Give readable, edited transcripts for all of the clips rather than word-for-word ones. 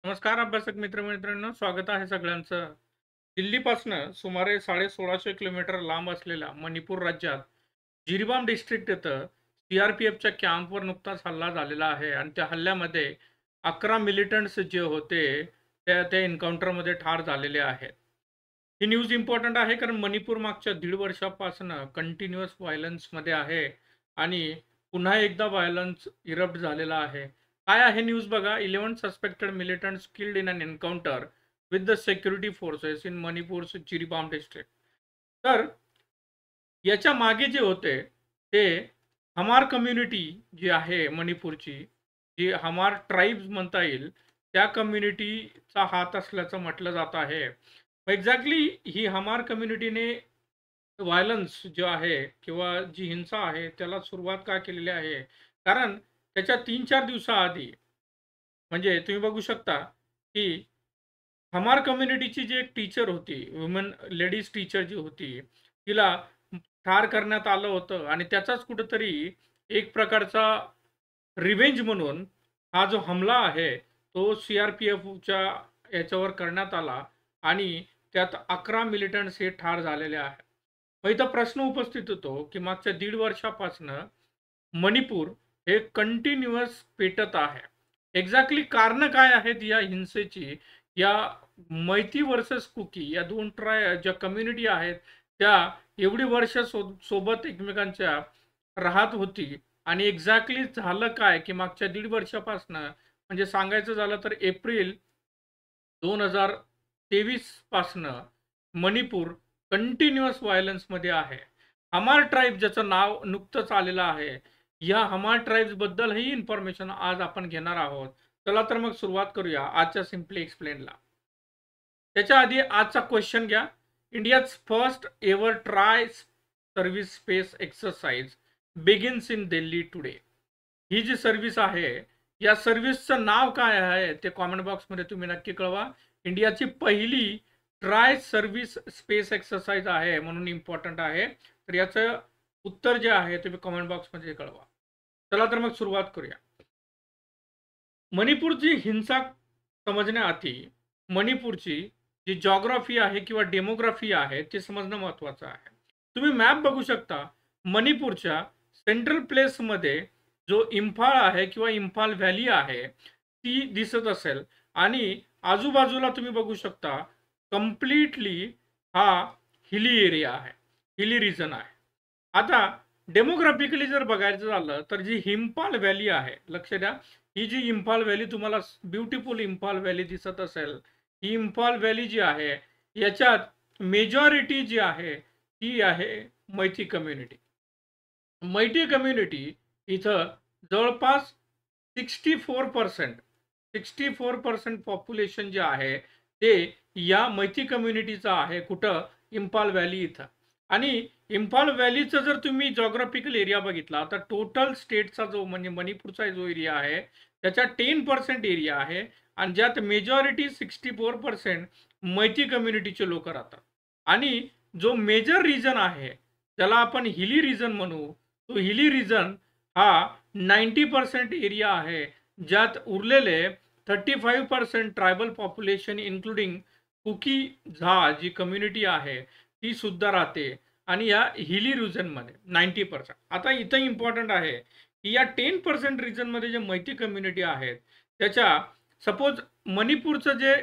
नमस्कार अभ्यासक मित्रमैत्रिणींनो, स्वागत आहे सगळ्यांचं. दिल्लीपासनं सुमारे 1650 किलोमीटर लांब असलेल्या मणिपूर राज्यात जिरीबाम डिस्ट्रिक्ट इथं सीआरपीएफच्या कॅम्पवर नुकताच हल्ला झालेला आहे आणि त्या हल्ल्यामध्ये 11 मिलिटंट्स जे होते त्या एन्काउंटरमध्ये ठार झालेले आहेत. ही न्यूज इम्पॉर्टंट आहे कारण मणिपूर मागच्या 1.5 वर्षापासनं कंटिन्युअस व्हायलन्समध्ये आहे आणि पुन्हा एकदा व्हायलन्स इरप्ट झालेला आहे. काय आहे न्यूज बघा. 11 suspected militants killed in an encounter with the security forces in मणिपूर's जिरीबाम डिस्ट्रिक्ट. तर याच्या मागे जे होते ते हमार कम्युनिटी जी आहे मणिपूरची, जी हमार ट्राइब्स म्हणता येईल, त्या कम्युनिटीचा हात असल्याचं म्हटलं जात आहे. एक्झॅक्टली ही हमार कम्युनिटीने व्हायलन्स जो आहे किंवा जी हिंसा आहे त्याला सुरुवात का केलेली आहे? कारण त्याच्या 3-4 दिवसाआधी म्हणजे तुम्ही बघू शकता, की हमार कम्युनिटीची जी एक टीचर होती, वुमन लेडीज टीचर जी होती, तिला ठार करण्यात आलं होतं आणि त्याचाच कुठेतरी एक प्रकारचा रिव्हेंज म्हणून हा जो हमला आहे, तो सीआरपीएफच्या याच्यावर करण्यात आला आणि त्यात 11 मिलिटंट्स हे ठार झालेले आहेत. मग इथं प्रश्न उपस्थित होतो, की मागच्या 1.5 वर्षापासनं मणिपूर हे कंटिन्युअस पेटत आहे. एक्झॅक्टली कारणं काय आहेत या हिंसेची? या मैती व्हर्सेस कुकी या 2 ज्या कम्युनिटी आहेत, त्या एवढी वर्ष सोबत एकमेकांच्या राहत होती आणि एक्झॅक्टली झालं काय, की मागच्या 1.5 वर्षापासनं म्हणजे सांगायचं झालं तर एप्रिल 2023 पासनं मणिपूर कंटिन्युअस व्हायलन्समध्ये आहे. हमार ट्राइब ज्याचं नाव नुकतंच आलेलं आहे. या हमार ट्राइब्सबद्दलही इन्फॉर्मेशन आज आपण घेणार आहोत. चला तर मग सुरुवात करूया आजच्या सिम्पली एक्सप्लेनला. त्याच्या आधी आजचा क्वेश्चन घ्या. India's first ever tri service space exercise begins in Delhi today. ही जी सर्व्हिस आहे, या सर्व्हिसचं नाव काय आहे ते कॉमेंट बॉक्समध्ये तुम्ही नक्की कळवा. इंडियाची पहिली ट्राय सर्व्हिस स्पेस एक्सरसाइज आहे म्हणून इम्पॉर्टंट आहे. तर याचं उत्तर जे आहे तुम्ही कमेंट बॉक्समध्ये कळवा. चला तर मग सुरुवात करूया. मणिपूरची हिंसा समजण्याआधी मणिपूरची जी जिओग्राफी आहे किंवा डेमोग्राफी आहे ते समजणं महत्त्वाचं आहे. तुम्ही मॅप बघू शकता. मणिपूरच्या सेंट्रल प्लेसमध्ये जो इम्फाळ आहे किंवा इम्फाल व्हॅली आहे, ती दिसत असेल आणि आजूबाजूला तुम्ही बघू शकता कंप्लीटली हा हिली एरिया आहे. हिली रिजन आहे. आता डेमोग्राफिकली जर बघायचं झालं तर जी इम्फाल व्हॅली आहे, लक्ष द्या. ही जी इम्फाल व्हॅली तुम्हाला ब्युटिफुल इम्फाल व्हॅली दिसत असेल, ही इम्फाल व्हॅली जी आहे याच्यात मेजॉरिटी जी आहे ती आहे मैती कम्युनिटी. मैती कम्युनिटी इथं जवळपास 64% पॉप्युलेशन जे आहे ते या मैती कम्युनिटीचं आहे. कुठं? इम्फाल व्हॅली इथं. आणि इम्फाल व्हॅलीचं जर तुम्ही जिओग्राफिकल एरिया बघितला तर टोटल स्टेटचा जो म्हणजे मणिपूरचा जो एरिया आहे त्याच्या 10% एरिया आहे आणि ज्यात मेजॉरिटी 64% मैती कम्युनिटीचे लोक राहतात. आणि जो मेजर रिजन आहे त्याला आपण हिली रिजन म्हणू. तो हिली रिजन हा 90% एरिया आहे, ज्यात उरलेले 35% tribal population including cookie Jha ji community आहे ती सुद्धा राहते आणि या हिली रिजनमध्ये 90%. आता इथं इम्पॉर्टंट आहे की या 10% रिजनमध्ये जे मैती कम्युनिटी आहेत त्याच्या सपोज मणिपूरचं जे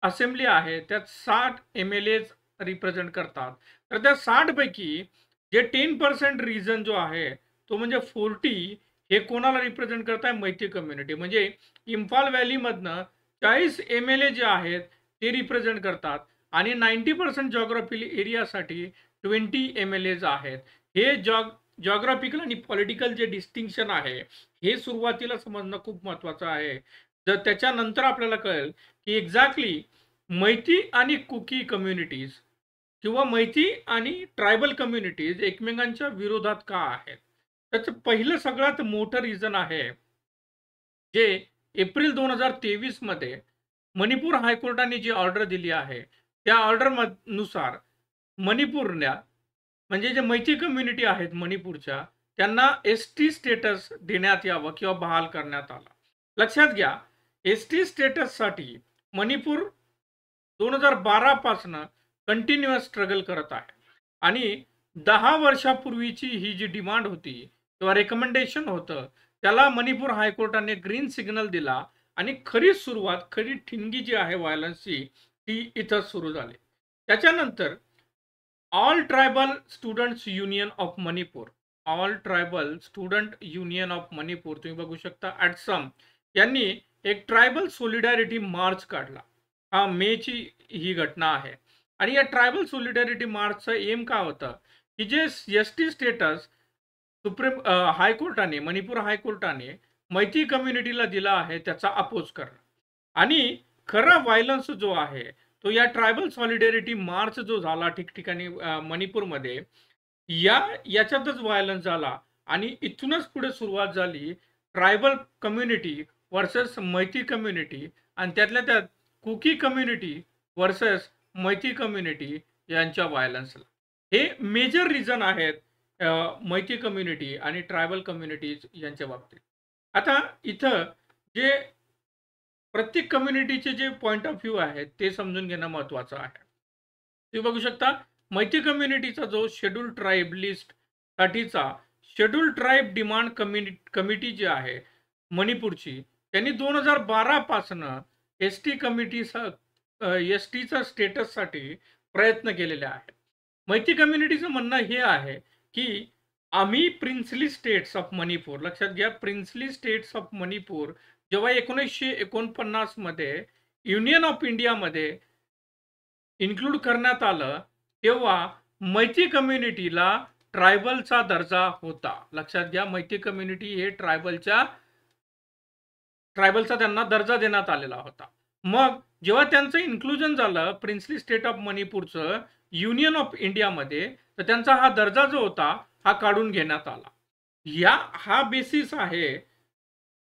असेंब्ली आहे त्यात 60 एम-एल-एज रिप्रेझेंट करतात. तर त्या 60 पैकी जे 10% रिजन जो आहे तो म्हणजे 40 हे कोणाला रिप्रेझेंट करताय? मैती कम्युनिटी. म्हणजे इम्फाल व्हॅलीमधनं 40 एम-एल-ए जे आहेत ते रिप्रेझेंट करतात आणि 90% जिओग्राफिकल एरियासाठी 20 एम-एल-एज आहेत. हे जिओग्राफिकल आणि पॉलिटिकल जे डिस्टिंक्शन आहे हे सुरुवातीला समजणं खूप महत्त्वाचं आहे. जर त्याच्यानंतर आपल्याला कळेल की एक्झॅक्टली मैती आणि कुकी कम्युनिटीज किंवा मैती आणि ट्रायबल कम्युनिटीज एकमेकांच्या विरोधात का आहेत? त्याचं पहिलं सगळ्यात मोठं रिझन आहे, जे एप्रिल 2023 मध्ये मणिपूर हायकोर्टाने जी ऑर्डर दिली आहे, त्या ऑर्डर नुसार मणिपूरला म्हणजे जे मैती कम्युनिटी आहेत मणिपूरच्या, त्यांना एस-टी स्टेटस देण्यात यावं किंवा बहाल करण्यात आला. लक्षात घ्या, एसटी स्टेटससाठी मणिपूर 2012 पासनं कंटिन्युअस स्ट्रगल करत आहे आणि 10 वर्षापूर्वीची ही जी डिमांड होती किंवा रेकमेंडेशन होतं, त्याला मणिपूर हायकोर्टाने ग्रीन सिग्नल दिला आणि खरी सुरुवात, खरी ठिणगी जी आहे व्हायलन्सची, ती इथं सुरू झाली. त्याच्यानंतर all tribal students union of Manipur, all tribal student union of Manipur तुम्ही बघू शकता ॲटसम यांनी एक ट्रायबल सॉलिडॅरिटी मार्च काढला. हा मेची ही घटना आहे आणि या ट्रायबल सॉलिडॅरिटी मार्चचं एम काय होतं की जे एसटी स्टेटस सुप्रीम हायकोर्टाने, मणिपूर हायकोर्टाने मैती कम्युनिटीला दिला आहे त्याचा अपोज करणं आणि खरा व्हायलन्स जो आहे तो या ट्रायबल सॉलिडॅरिटी मार्च जो झाला ठिकठिकाणी मणिपूरमध्ये, याच्यातच व्हायलन्स झाला आणि इथूनच पुढे सुरुवात झाली ट्रायबल कम्युनिटी वर्सेस मैती कम्युनिटी आणि त्यातल्या त्यात कुकी कम्युनिटी वर्सेस मैती कम्युनिटी यांच्या व्हायलन्सला. हे मेजर रिझन आहेत मैती कम्युनिटी आणि ट्रायबल कम्युनिटीज यांच्या बाबतीत. आता इथं जे प्रत्येक कम्युनिटीचे जे पॉइंट ऑफ व्ह्यू आहेत ते समजून घेणं महत्त्वाचं आहे. तुम्ही बघू शकता मैती कम्युनिटीचा जो शेड्यूल ट्राईब लिस्ट साठीचा शेड्यूल ट्राईब डिमांड कमिटी जी आहे मणिपूरची, त्यांनी 2012 पासनं एसटी एसटीचा स्टेटससाठी प्रयत्न केलेले आहेत. मैती कम्युनिटीचं म्हणणं हे आहे की आम्ही प्रिन्सली स्टेट्स ऑफ मणिपूर, लक्षात घ्या प्रिन्सली स्टेट्स ऑफ मणिपूर जेव्हा 1949 मध्ये युनियन ऑफ इंडियामध्ये इन्क्लूड करण्यात आलं, तेव्हा मैती कम्युनिटीला ट्रायबलचा दर्जा होता. लक्षात घ्या मैती कम्युनिटी हे ट्रायबलचा त्यांना दर्जा देण्यात आलेला होता. मग जेव्हा त्यांचं इन्क्लुजन झालं प्रिन्सली स्टेट ऑफ मणिपूरचं युनियन ऑफ इंडियामध्ये, तर त्यांचा हा दर्जा जो होता हा काढून घेण्यात आला. हा बेसिस आहे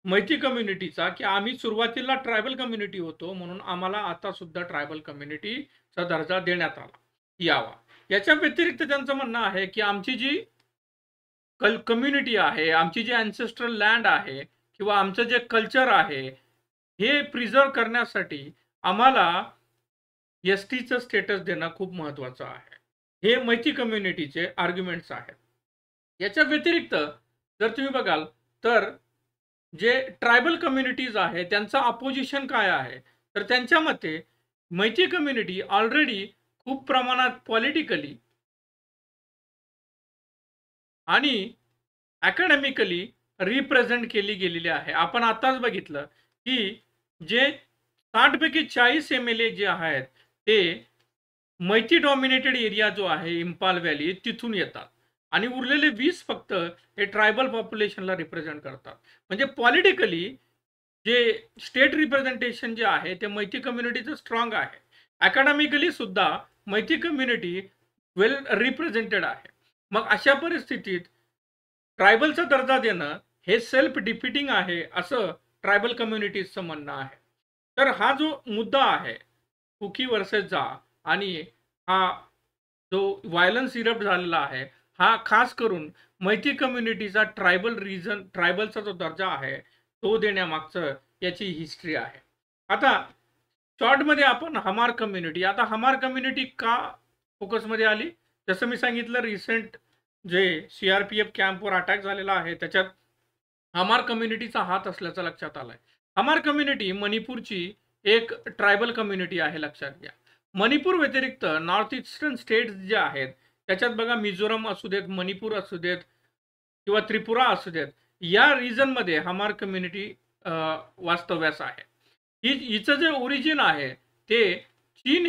मैती कम्युनिटीचा की आम्ही सुरुवातीला ट्रायबल कम्युनिटी होतो म्हणून आम्हाला आता सुद्धा ट्रायबल कम्युनिटीचा दर्जा देण्यात आला यावा. याच्या व्यतिरिक्त त्यांचं म्हणणं आहे की आमची जी कम्युनिटी आहे, आमची जी अँसेस्ट्रल लँड आहे किंवा आमचं जे कल्चर आहे, हे प्रिझर्व करण्यासाठी आम्हाला एसटीचं स्टेटस देणं खूप महत्त्वाचं आहे. हे मैती कम्युनिटीचे आर्ग्युमेंट्स आहेत. याच्या व्यतिरिक्त जर तुम्ही बघाल तर जे ट्रायबल कम्युनिटीज आहे त्यांचं अपोजिशन काय आहे, तर त्यांच्या मते मैती कम्युनिटी ऑलरेडी खूप प्रमाणात पॉलिटिकली आणि अकॅडमिकली रिप्रेझेंट केली गेलेली आहे. आपण आताच बघितलं की जे 60 पैकी 40 MLA जे आहेत ते मैती डॉमिनेटेड एरिया जो आहे इम्फाल व्हॅली तिथून येतात आणि उरलेले 20 फक्त हे ट्रायबल पॉप्युलेशनला रिप्रेझेंट करतात. म्हणजे पॉलिटिकली जे स्टेट रिप्रेझेंटेशन जे आहे ते मैती कम्युनिटीचं स्ट्रॉंग आहे. अकॅडमिकली सुद्धा मैती कम्युनिटी वेल रिप्रेझेंटेड आहे. मग अशा परिस्थितीत ट्रायबलचा दर्जा देणं हे सेल्फ डिफिटिंग आहे असं ट्रायबल कम्युनिटीजचं म्हणणं आहे. तर हा जो मुद्दा आहे कुकी वर्सेस झा आणि हा जो व्हायलन्स इरप्ट झालेला आहे, हा खास करून मैती कम्युनिटीचा ट्रायबलचा जो दर्जा आहे तो देण्यामागचं याची हिस्ट्री आहे. आता शॉर्टमध्ये आपण हमार कम्युनिटी, आता हमार कम्युनिटी का फोकसमध्ये आली, जसं मी सांगितलं रिसेंट जे CRPF कॅम्पवर अटॅक झालेला आहे त्याच्यात हमार कम्युनिटीचा हात असल्याचं लक्षात आलंय. हमार कम्युनिटी मणिपूरची एक ट्रायबल कम्युनिटी आहे, लक्षात घ्या. मणिपूर व्यतिरिक्त नॉर्थ ईस्टर्न स्टेट्स जे आहेत त्याच्यात बघा मिझोरम असू देत, मणिपूर असू देत किंवा त्रिपुरा असू देत, या रिजनमध्ये हमार कम्युनिटी वास्तव्यास आहे. हिचं जे ओरिजिन आहे ते चीन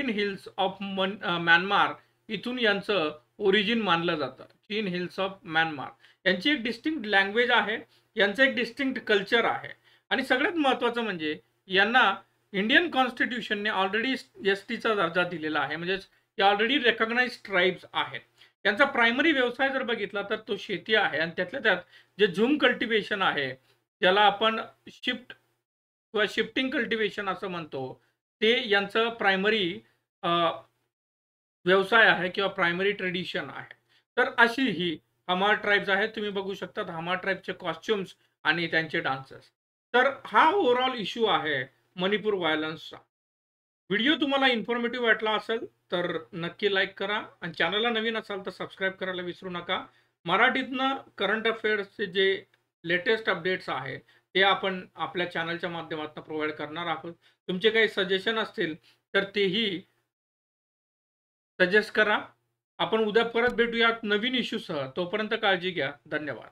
हिल्स ऑफ म्यानमार इथून यांचं ओरिजिन मानलं जातं. चीन हिल्स ऑफ म्यानमार यांची एक डिस्टिंक्ट लँग्वेज आहे, यांचं एक डिस्टिंक्ट कल्चर आहे आणि सगळ्यात महत्त्वाचं म्हणजे यांना इंडियन कॉन्स्टिट्यूशनने ऑलरेडी एसटीचा दर्जा दिलेला आहे, म्हणजे या ऑलरेडी रेकॉग्नाइज ट्राईब्स आहेत. यांचा प्रायमरी व्यवसाय जर बघितला तर तो शेती आहे आणि त्यातल्या त्यात जे झूम कल्टिवेशन आहे ज्याला आपण शिफ्टिंग कल्टिवेशन असं म्हणतो, ते यांचं प्रायमरी व्यवसाय आहे किंवा प्रायमरी ट्रेडिशन आहे. तर अशी ही हमार ट्राईब्स आहेत. तुम्ही बघू शकता हमार ट्राईबचे कॉस्ट्युम्स आणि त्यांचे डान्सेस. तर हा ओव्हरऑल इश्यू आहे मणिपूर व्हायलन्सचा. व्हिडिओ तुम्हाला इन्फॉर्मेटिव्ह वाटला असेल तर नक्की लाईक करा आणि चॅनलला नवीन असाल तर सबस्क्राईब करायला विसरू नका. मराठीतनं करंट अफेअर्सचे जे लेटेस्ट अपडेट्स आहेत ते आपण आपल्या चॅनलच्या माध्यमातून प्रोव्हाईड करणार आहोत. तुमचे काही सजेशन असतील तर तेही सजेस्ट करा. आपण उद्या परत भेटूयात नवीन इश्यूसह. तोपर्यंत काळजी घ्या. धन्यवाद.